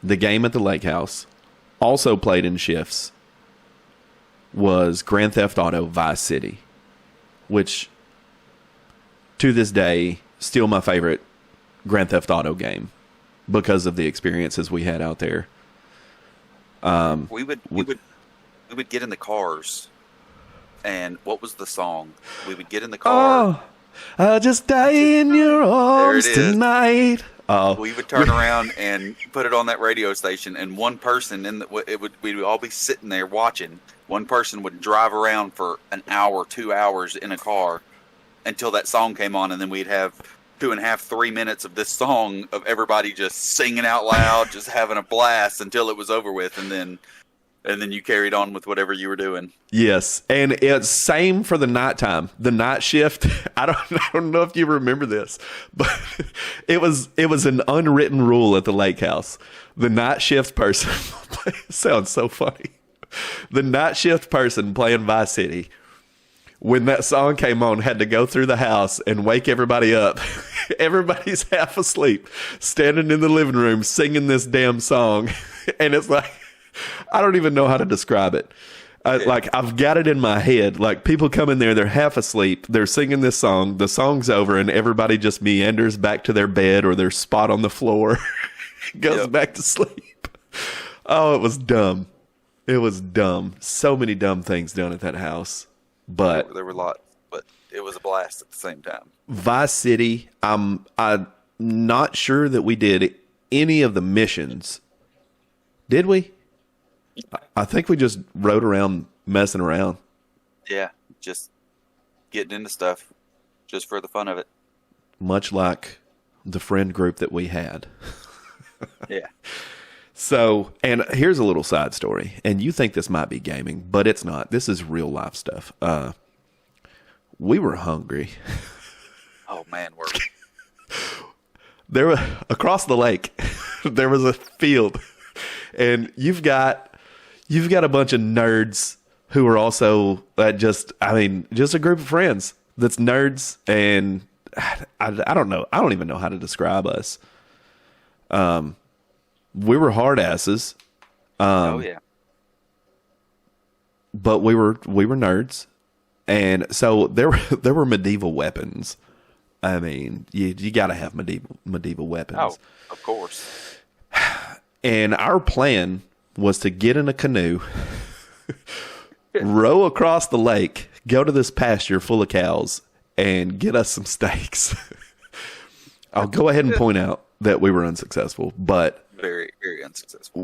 The game at the lake house, also played in shifts, was Grand Theft Auto Vice City, which to this day still my favorite Grand Theft Auto game because of the experiences we had out there. We would get in the cars, and what was the song? We would get in the car. Oh, I'll just die in your arms tonight. We would turn around and put it on that radio station, and one person we would all be sitting there watching. One person would drive around for an hour, 2 hours in a car until that song came on, and then we'd have 2.5, 3 minutes of this song of everybody just singing out loud, just having a blast until it was over with, and then you carried on with whatever you were doing. Yes, and it's same for the nighttime. The night shift. I don't know if you remember this, but it was an unwritten rule at the lake house. The night shift person sounds so funny. The night shift person playing Vice City, when that song came on, had to go through the house and wake everybody up. Everybody's half asleep, standing in the living room singing this damn song, and it's like, I don't even know how to describe it. Like, I've got it in my head. Like, people come in there, they're half asleep, they're singing this song, the song's over, and everybody just meanders back to their bed or their spot on the floor, goes back to sleep. Oh, it was dumb. It was dumb. So many dumb things done at that house. But there were lots, but it was a blast at the same time. Vice City, I'm not sure that we did any of the missions. Did we? I think we just rode around messing around. Yeah, just getting into stuff just for the fun of it. Much like the friend group that we had. Yeah. So, and here's a little side story. And you think this might be gaming, but it's not. This is real life stuff. We were hungry. Oh, man, There was, across the lake, there was a field. And you've got a bunch of nerds who are also just a group of friends that's nerds, and I don't know. I don't even know how to describe us. We were hard asses. Oh yeah. But we were nerds, and so there were medieval weapons. I mean, you got to have medieval weapons. Oh, of course. And our plan was to get in a canoe, row across the lake, go to this pasture full of cows, and get us some steaks. I'll go ahead and point out that we were unsuccessful, but very, very unsuccessful.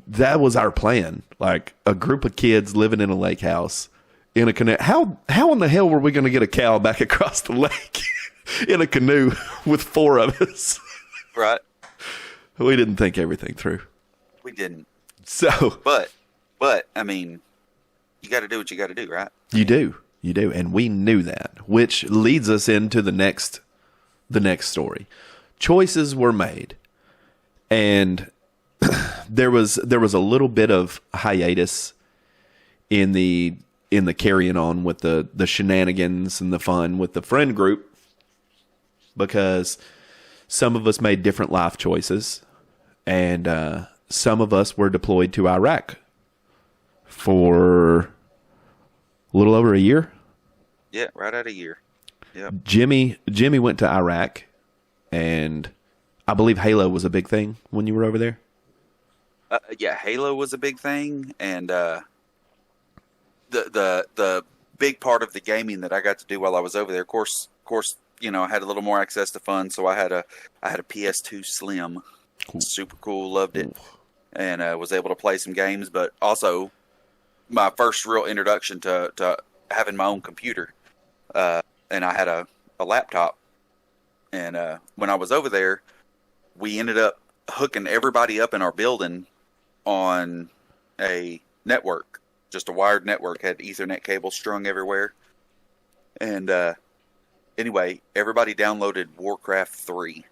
That was our plan. Like, a group of kids living in a lake house in a canoe. How in the hell were we going to get a cow back across the lake in a canoe with 4 of us? Right. We didn't think everything through. We didn't. So, but I mean, you got to do what you got to do, right? You do, and we knew that, which leads us into the next story. Choices were made, and there was a little bit of hiatus in the carrying on with the shenanigans and the fun with the friend group, because some of us made different life choices, and some of us were deployed to Iraq for a little over a year. Yeah, right at a year. Yeah. Jimmy went to Iraq, and I believe Halo was a big thing when you were over there. Yeah, Halo was a big thing, and the big part of the gaming that I got to do while I was over there. Of course, you know, I had a little more access to fun, so I had a PS2 Slim. Cool. Super cool, loved it, and was able to play some games. But also, my first real introduction to having my own computer, and I had a laptop. And when I was over there, we ended up hooking everybody up in our building on a network, just a wired network, had Ethernet cables strung everywhere. And anyway, everybody downloaded Warcraft 3.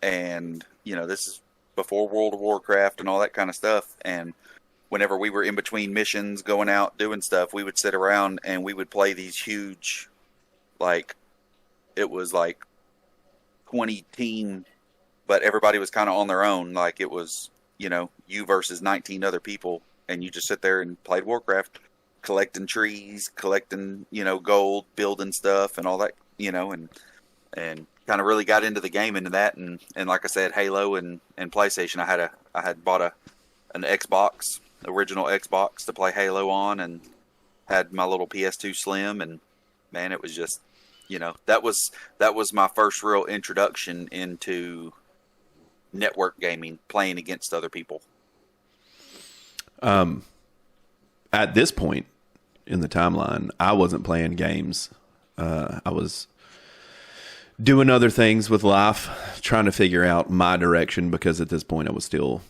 And, you know, this is before World of Warcraft and all that kind of stuff. And whenever we were in between missions, going out, doing stuff, we would sit around and we would play these huge, like, it was like 20 team, but everybody was kind of on their own. Like it was, you versus 19 other people, and you just sit there and played Warcraft, collecting trees, collecting, gold, building stuff, and all that, and kind of really got into the game into that. And like I said, Halo and PlayStation, I had bought an Xbox, original Xbox to play Halo on, and had my little PS2 Slim, and man, it was just, that was my first real introduction into network gaming, playing against other people. At this point in the timeline, I wasn't playing games. I was doing other things with life, trying to figure out my direction, because at this point I was still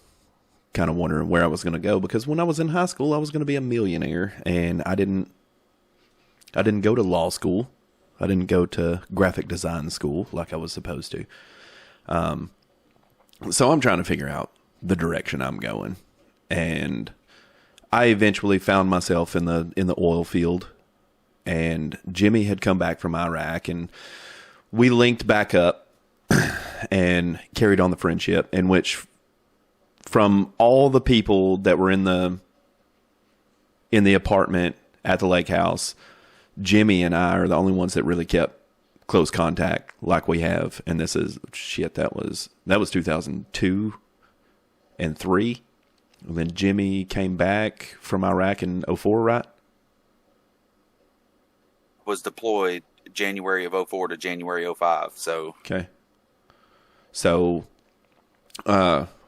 kind of wondering where I was going to go, because when I was in high school, I was going to be a millionaire, and I didn't go to law school. I didn't go to graphic design school like I was supposed to. So I'm trying to figure out the direction I'm going. And I eventually found myself in the oil field, and Jimmy had come back from Iraq, and we linked back up and carried on the friendship, in which, from all the people that were in the apartment at the lake house, Jimmy and I are the only ones that really kept close contact like we have. And this is that was 2002 and 3. And then Jimmy came back from Iraq in 2004, right? Was deployed January of 2004 to January 2005. So okay. So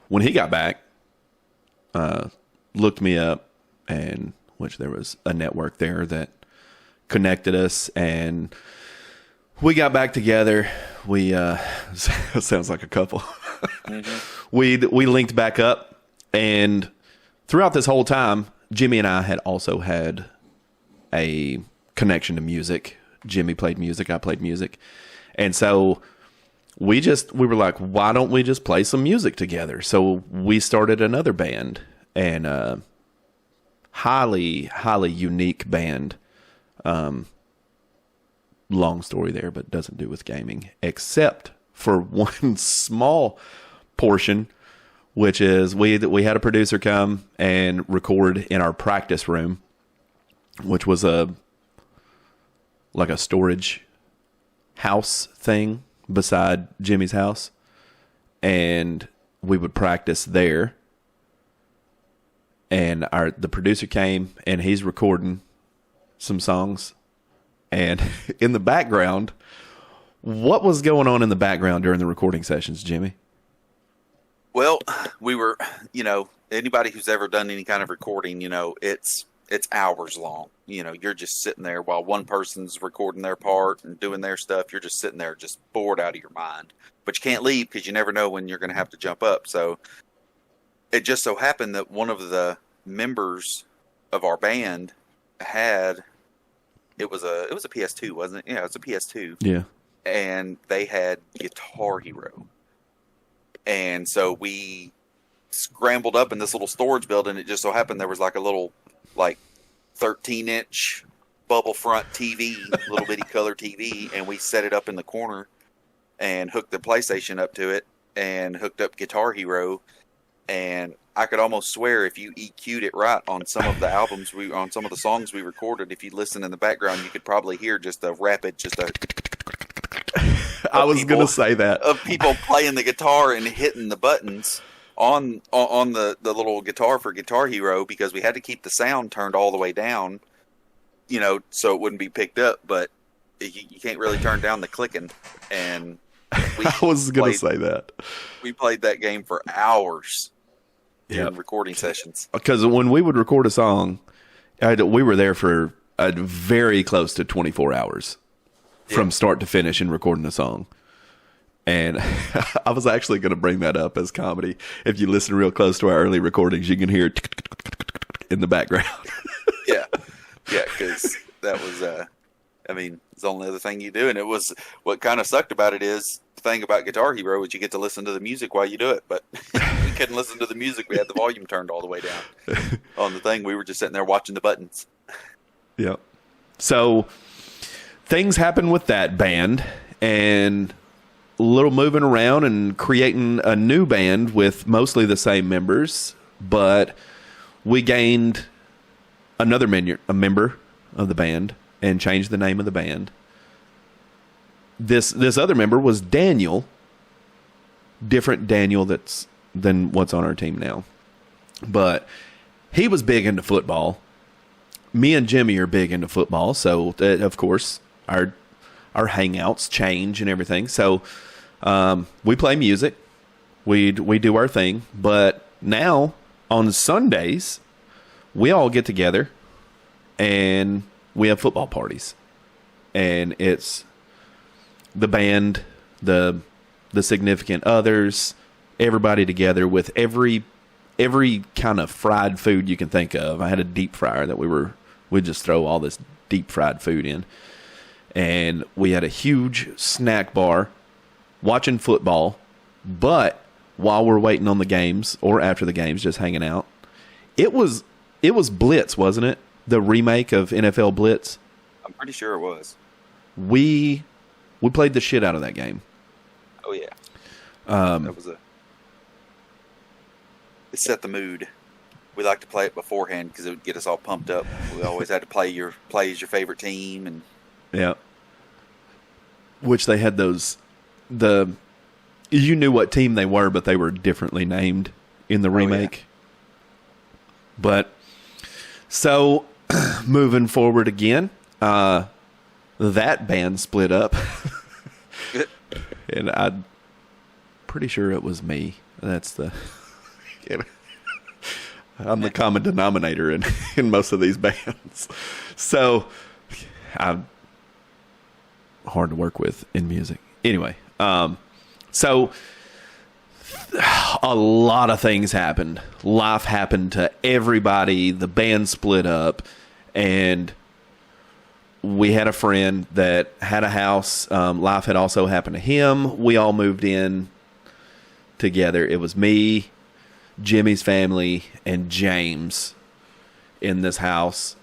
when he got back, looked me up, and which there was a network there that connected us, and we got back together. We sounds like a couple. Mm-hmm. We linked back up, and throughout this whole time, Jimmy and I had also had a connection to music. Jimmy played music, I played music, and so we were like, why don't we just play some music together? So we started another band, and highly, highly unique band. Long story there, but doesn't do with gaming, except for one small portion, which is we had a producer come and record in our practice room, which was like a storage house thing beside Jimmy's house, and we would practice there. And the producer came, and he's recording some songs, and in the background, what was going on in the background during the recording sessions, Jimmy? Well, we were, anybody who's ever done any kind of recording, it's hours long. You're just sitting there while one person's recording their part and doing their stuff. You're just sitting there just bored out of your mind, but you can't leave because you never know when you're going to have to jump up. So it just so happened that one of the members of our band it was a PS2, wasn't it? Yeah, it was a PS2. Yeah. And they had Guitar Hero. And so we scrambled up in this little storage building. It just so happened there was like a little 13-inch bubble front TV, little bitty color TV, and we set it up in the corner and hooked the PlayStation up to it and hooked up Guitar Hero. And I could almost swear if you EQ'd it right on some of the albums on some of the songs we recorded, if you listen in the background, you could probably hear I was going to say that. Of people playing the guitar and hitting the buttons on the little guitar for Guitar Hero, because we had to keep the sound turned all the way down, so it wouldn't be picked up, but you can't really turn down the clicking. And I was going to say that. We played that game for hours. In recording sessions. Because when we would record a song, we were there for very close to 24 hours from start to finish in recording a song. And I was actually going to bring that up as comedy. If you listen real close to our early recordings, you can hear in the background. Yeah, because that was, it's the only other thing you do. And it was, what kind of sucked about it is, the thing about Guitar Hero is you get to listen to the music while you do it, but we couldn't listen to the music. We had the volume turned all the way down on the thing. We were just sitting there watching the buttons. So things happened with that band, and a little moving around and creating a new band with mostly the same members, but we gained a member of the band and changed the name of the band. This other member was Daniel, different Daniel than what's on our team now. But he was big into football. Me and Jimmy are big into football, so of course our hangouts change and everything. So we play music, we do our thing, but now on Sundays we all get together and we have football parties, and it's the band, the significant others, everybody together with every kind of fried food you can think of. I had a deep fryer that we'd just throw all this deep fried food in. And we had a huge snack bar watching football, but while we're waiting on the games or after the games, just hanging out. It was Blitz, wasn't it? The remake of NFL Blitz. I'm pretty sure it was. We played the shit out of that game. Oh yeah. That was it set the mood. We like to play it beforehand because it would get us all pumped up. We always had to play as your favorite team, and yeah. Which they had you knew what team they were, but they were differently named in the remake. Yeah. But so moving forward again, that band split up. And I'm pretty sure it was me. That's I'm the common denominator in most of these bands. So I'm hard to work with in music. Anyway, so a lot of things happened. Life happened to everybody. The band split up, and we had a friend that had a house. Life had also happened to him. We all moved in together. It was me, Jimmy's family, and James in this house.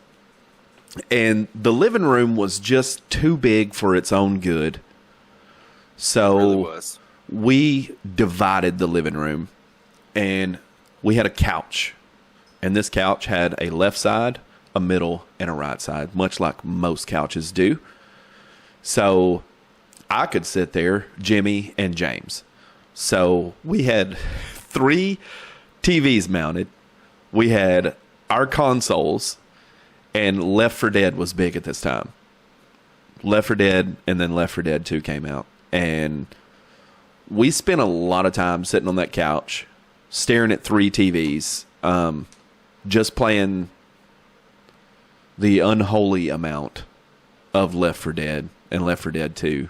And the living room was just too big for its own good. So it really was. We divided the living room, and we had a couch. And this couch had a left side, a middle, and a right side, much like most couches do. So I could sit there, Jimmy and James. So we had 3 TVs mounted. We had our consoles, and Left 4 Dead was big at this time. Left 4 Dead, and then Left 4 Dead 2 came out. And we spent a lot of time sitting on that couch, staring at 3 TVs, just playing the unholy amount of Left 4 Dead and Left 4 Dead 2.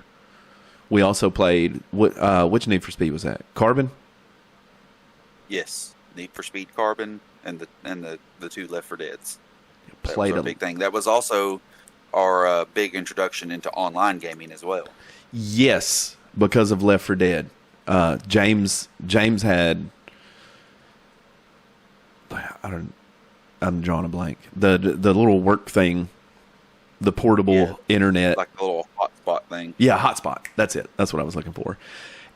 We also played, which Need for Speed was that? Carbon? Yes, Need for Speed Carbon and the 2 Left 4 Deads. That Played was our big thing. That was also our big introduction into online gaming as well. Yes, because of Left 4 Dead. James had, I'm drawing a blank. The little work thing, the portable internet, like the little hotspot thing. Yeah, hotspot. That's it. That's what I was looking for.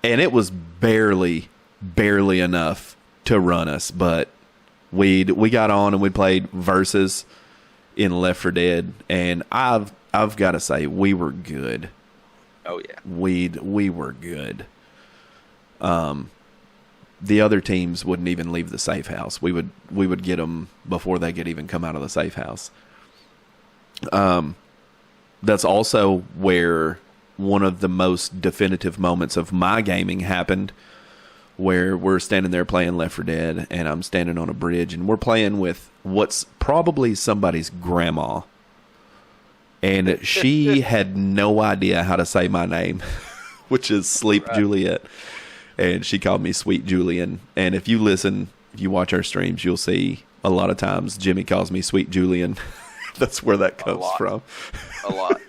And it was barely enough to run us, but we got on and we played versus in Left 4 Dead, and I've got to say we were good. Oh yeah, we were good. The other teams wouldn't even leave the safe house. We would get them before they could even come out of the safe house. That's also where one of the most definitive moments of my gaming happened, where we're standing there playing Left 4 Dead, and I'm standing on a bridge, and we're playing with what's probably somebody's grandma. And she had no idea how to say my name, which is Sleep Juliet. And she called me Sweet Julian. And if you watch our streams, you'll see a lot of times Jimmy calls me Sweet Julian. That's where that comes from. A lot.